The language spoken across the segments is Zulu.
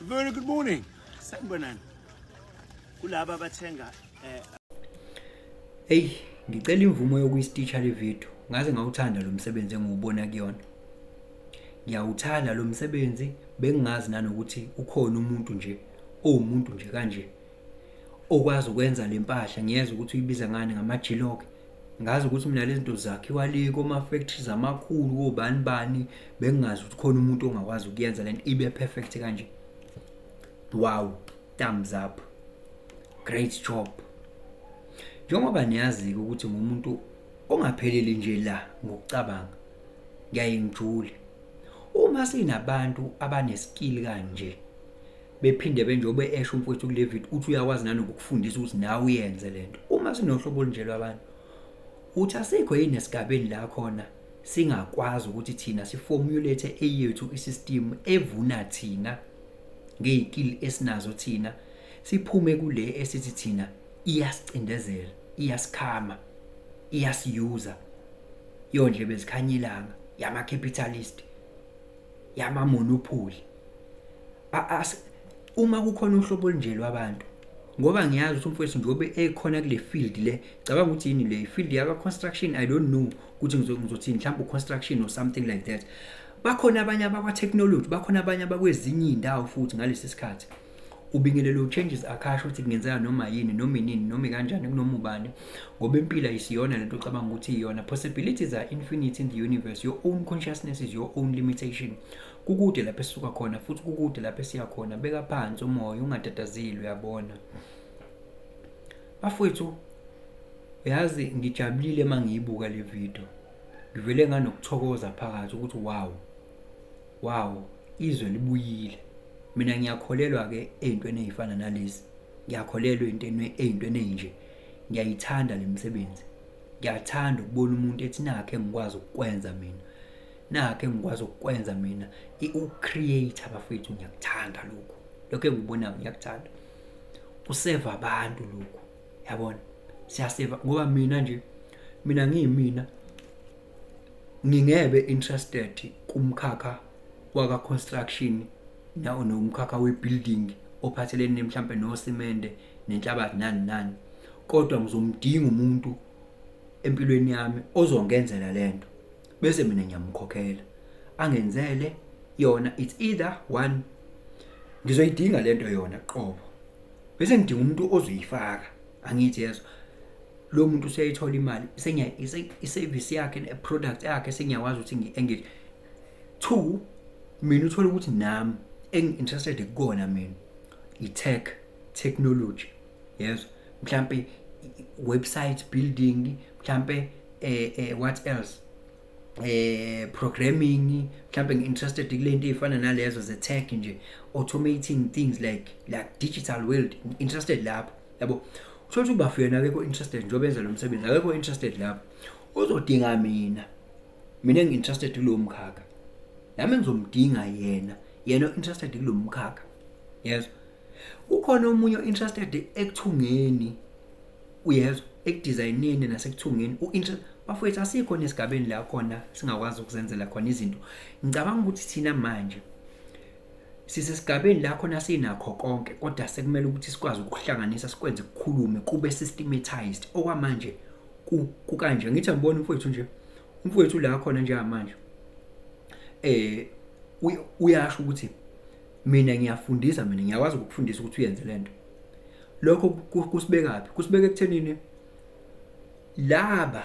Very good morning. Sanibonani. Kulaba abathenga Hey, ngicela imvumo yokuyistitcha le video. Ngaze ngawuthanda lo msebenzi engiwubona kuyona. Ngiyawuthanda lo msebenzi, bengingazi nanokuthi ukhona umuntu nje, umuntu nje kanje okwazi ukwenza lempahla. Ngiyeza ukuthi uyibiza ngani ngama-G-Log. Ngazi ukuthi mina lezi zinto zakhiwa le koma factories amakhulu kobani bani, bengingazi ukuthi khona umuntu ongakwazi ukuyenza lento ibe perfect kanje. Wow, thumbs up. Great job. Njengoba niyazi ukuthi ngumuntu ongapheleli nje la ngokucabanga, ngiyaye ngijule. Uma sinabantu abaneskill kanje, bephinde benjobe esho umfowethu kule video uthi uyakwazi nanokufundisa ukuthi nawe uyenze lento. Uma sinohlobo nje lwabantu, uthi asikho yini esigabeni la khona singakwazi ukuthi thina siformulate eyethu isystem evuna thina ngezikill esinazo thina, siphume kule esithi thina iyasicindezela, iyasikhama, iyasiyuza yonje bezikhanyilanga yama capitalist, yama monopoly. Uma kukhona uhlobo nje lwabantu, ngoba ngiyazi ukuthi umfowethu njobe ekhona kule field le, cabanga ukuthi yini le field yaka construction, I don't know ukuthi ngizothini, mhlawumbe construction or something like that. Bakhona abanye abakwa technology, bakhona abanye abakwezinye indawo futhi ngalesi sikhathi. Ubingelelo changes akasho ukuthi kungenzeka noma yini noma inini noma kanjani kunoma ubani, ngoba impilo isiyona lento ocabanga ukuthi iyona. Possibilities are infinite in the universe. Your own consciousness is your own limitation. Kukude lapho esisuka khona futhi kukude lapho esiya khona. Beka phansi umoya ungatatazeli, uyabona bafowethu. Yazi ngijabulile mangiyibuka le video, ngivele nganokuthokoza phakathi ukuthi wow izwe libuyile. Mina ngiyakholelwa ke ezintweni ezifana nalezi, ngiyakholelwa ezintweni ezinje. Ngiyayithanda le misebenzi, ngiyathanda ukubona umuntu ethi nakhe engikwazi ukwenza mina, nakhe engikwazi ukwenza mina u-create abafethu. Ngiyakuthanda lokho engikubona, ngiyakuthanda useva abantu lokho, yabona siyaseva. Ngoba mina ngiyimina ngingebe interested kumkhakha waka construction nawo nomkhakha webuilding ophathelene mhlambe nosemende nenhlabathi nani, kodwa ngizomdinga umuntu empilweni yami ozongenzela lento, bese mina ngiyamkhokhela angenzele yona. It's either one, ngizoyidinga lento yona qobo, bese ngidinga umuntu ozoyifaka. Angithi yeso lo muntu useyithola imali, i-service yakhe ne-product yakhe sengiyakwazi ukuthi ngi-engage. Two, mina uthola ukuthi nami engi-interested kukona mina technology, yes, mhlambe website building, mhlambe what else, programming, mhlambe ngi-interested kulento ezifana nalezo ze-tech nje, automating things like digital world, interested lapho, yabo. Uthola ukuthi bafuyena akekho interested njengoba benza lo msebenzi, akekho interested lapho. Uzodinga mina engi-interested kulo mkhakha, nami ngizomdinga yena interested kulo mkhakha, yes. Ukhona umunye interested ekuthungeni, uyezwa, ekudesigneni nasekuthungeni. Bafowethu asikho nesigabeni la khona singakwazi ukuzenzela khona izinto. Ngicabanga ukuthi thina manje sisesigabeni la khona sinakho konke, kodwa sekumele ukuthi sikwazi ukuhlanganisa, sikwenze ukukhulume kube systematized. Okwamanje kukanje, ngithi ngibona umfowethu la khona njengamanje uyasho ukuthi mina ngiyafundisa, mina ngiyakwazi ukufundisa ukuthi uyenze lento. Lokho kusibekaphi? Kusibeke ekuthenini laba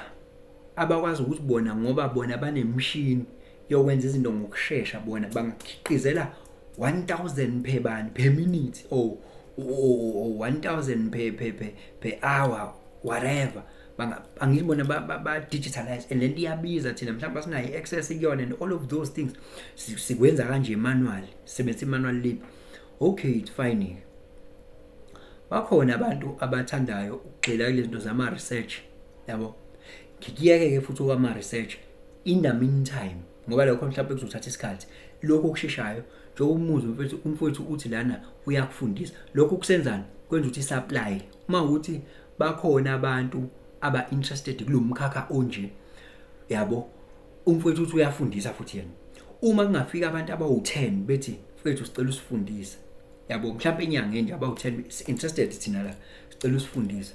abakwazi ukuthi bona ngoba bona banemshini yokwenza izinto ngokusheshsha, bona bangakhiqizela 1000 per minute or 1000 per hour, whatever. Angizibona ba digitalize, and lento iyabiza thina mhlawumbe sinayo access kuyona, and all of those things sikwenza kanje manual, sebenzisa manual labor. Okay, it's fine. Bakhona abantu abathandayo ukugxila kulezi zinto zama research, yabo. Ngikiyeke futhi kwama research in the meantime, ngoba lokho mhlawumbe kuzothatha isikhathi. Lokho okusheshayo njengoba umfowethu uthi lana uyakufundisa, lokho kusenzana kwenza ukuthi supply. Uma ukuthi bakhona abantu aba interested kulo mkhakha onje, yabo, umfowethu uthi uyafundisa futhi yena. Uma kungafika abantu abawu10 bethi mfethu sicela usifundise, yabo mhlawumbe inyanga nje about 10 interested thina la sicela usifundise.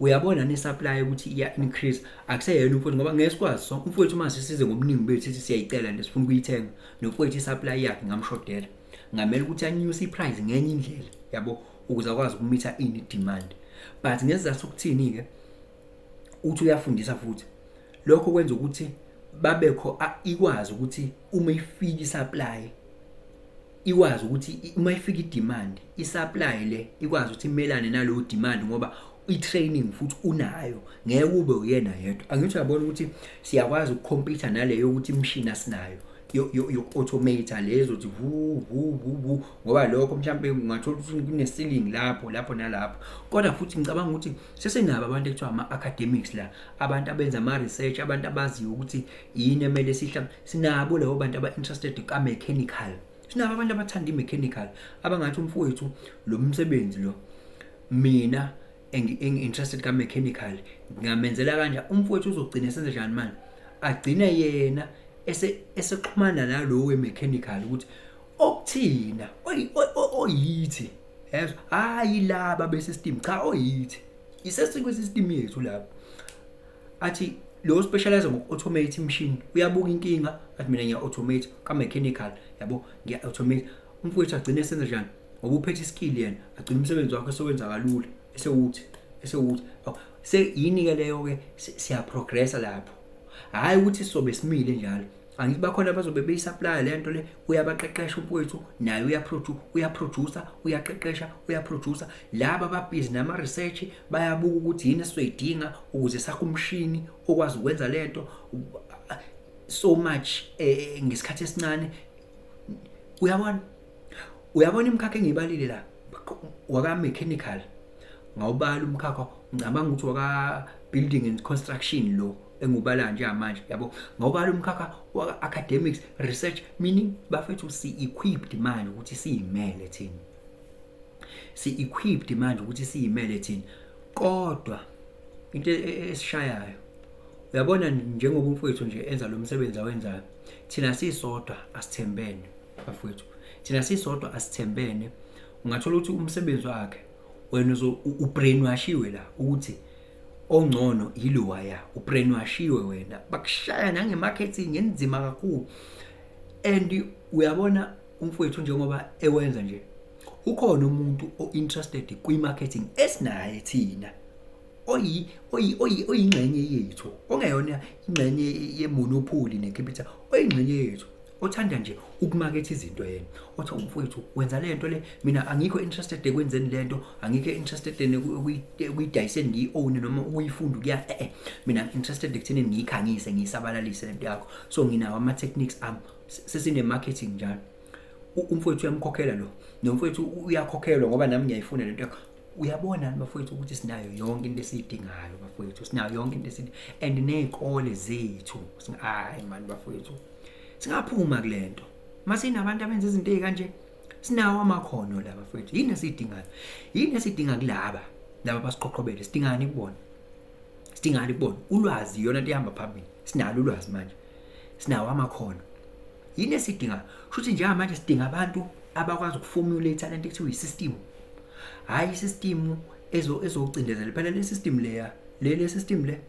Uyabona ne-supply ukuthi iya increase akuseyena umfowethu ngoba ngeke sikwazi so umfowethu mase size ngobuningi bethu sithi siyayicela nje sifuna ukuyithenga nomfowethu i-supply yakhe ngamshodela ngamele ukuthi anyuse i-price ngenye indlela yabo ukuze akwazi ukumitha demand. But ngesizathu sokuthini ke uthi uyafundisa futhi lokho kwenza ukuthi babekho ikwazi ukuthi uma ifika i-supply ikwazi ukuthi uma ifika i-demand i-supply le ikwazi ukuthi imelane nalowo demand ngoba i-training futhi unayo ngeke ube uyena yedwa. Angithi uyabona ukuthi siyakwazi ukucompete naleyo ukuthi imshini asinayo yo automate lezo ukuthi vu ngoba lokho mhlambe ungathola ukuthi kune ceiling lapho nalapho. Kodwa futhi ngicabanga ukuthi sesenabo abantu ekuthiwa ama-academics la abantu abenza ama-research abantu abaziyo ukuthi yini emele sihla sinabo labo bantu aba-interested ka-mechanical. Sinabo abantu abathanda i-mechanical abangathi umfowethu lo msebenzi lo mina interested ka mechanical ngamenzela kanje umfowethu uzogcina esenze njani manje agcine yena esexhumana nalo we mechanical ukuthi okuthina oyithi yezwa hayi laba be system cha oyithi isesikwe system yethu lapho athi lo specializer ngo-automate machine uyabuka inkinga athi mina ngiya-automate ka-mechanical yabo ngiya-automate umfowethu agcine esenze njani ngoba uphethe iskill yena agcine umsebenzi wakhe esewenza kalula esewuthi yini ke leyo ke siyaprogressa lapho hayi ukuthi sizobe simile njalo. Angithi bakhona bazobe beyisupply lento le uyabaqeqesha umfowethu naye uyaproducer uyaproducer laba ababhizi nama research bayabuka ukuthi yini esizoyidinga ukuze sakho umshini okwazi ukwenza lento so much ngesikhathi esincane. Uyabona imkhakha engibalile la waka mechanical ngawubala umkhakha ngicabanga ukuthi waka building and construction lo engubala nje manje yabo ngawubala umkhakha wa academics research meaning bafethu si-equipped manje ukuthi siyimele thina si-equipped manje ukuthi siyimele thina. Kodwa into esishayayo uyabona njengoba umfowethu nje enza lo msebenzi awenzayo thina sisodwa asithembene bafowethu thina sisodwa asithembene. Ungathola ukuthi umsebenzi wakhe wena ubrainwashiwe la ukuthi ongcono yilo waya ubrainwashiwe wena bakushaya nange-marketing enzima kakhulu. And uyabona umfowethu njengoba ewenza nje ukhona umuntu o-interested kwi-marketing esinaye thina oyingxenye yethu ongeyona ingxenye yemonopoly necapital oyingxenye yethu othanda nje ukumaketha izinto yena othi umfowethu wenza lento le mina angikho interested ekwenzeni lento angikho interested ukuyidayiseni ngiyi-own noma ukuyifunda kuya mina interested ekuthenini ngiyikhangise ngiyisabalalise lento yakho so nginawo ama-techniques ami sesine-marketing njalo. Umfowethu uyamkhokhela lo nomfowethu uyakhokhelwa ngoba nami ngiyayifuna lento yakho. Uyabona bafowethu ukuthi sinayo yonke into esiyidingayo bafowethu sinayo yonke into and nezikole zethu hayi mani bafowethu singaphuma kulento masinabantu abenza izinto ezikanje sinawo amakhono la bafowethu. Yini esidinga kulaba basiqoqobele sidingani kubona ulwazi yona into ihamba phambili sinalo ulwazi manje sinawo amakhono. Yini esidinga futhi njenga manje sidinga abantu abakwazi ukuformulate lento ekuthiwa i-system hayi i-system ezocindezela phela le system le system le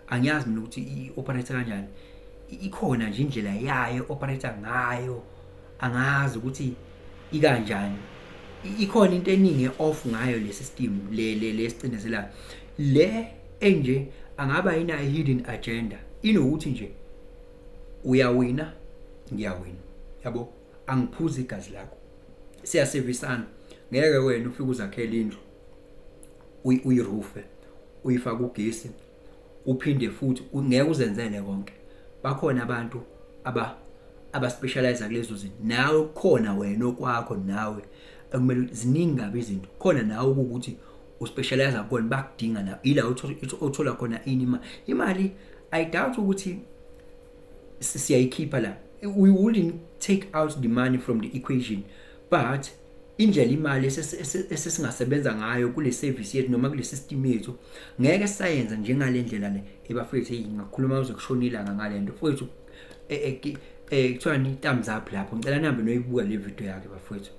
angiyazi mina ukuthi i-operate kanjani ikhona nje indlela yayo operator ngayo angazi ukuthi ikanjani ikhona into eningi off ngayo le system le sicindezela le enje angaba ina hidden agenda inokuthi nje uyawina ngiyawina yabo angiphuza igazi lakho siyaservisana ngeke wena ufike uzakhela indlu uyirufe uyifaka ugesi uphinde futhi ngeke uzenzele konke. Bakhona abantu abaspecialize kulezo zinto nawe khona wena okwakho nawe ekumele ziningi ngabe izinto khona nawe ukuthi uspecialize akona bakudinga na ila uthola khona imali. I doubt ukuthi siyayikhipha la we wouldn't take out the money from the equation but indlela imali esesingasebenza ngayo kule service yethu noma kule system yethu ngeke sayenza njengale ndlela le ebafethu ngakhuluma uze kushona ilanga ngalento fethu kuthiwa ni thumbs up lapho ngicela nambe noyibuka le video yakhe bafethu.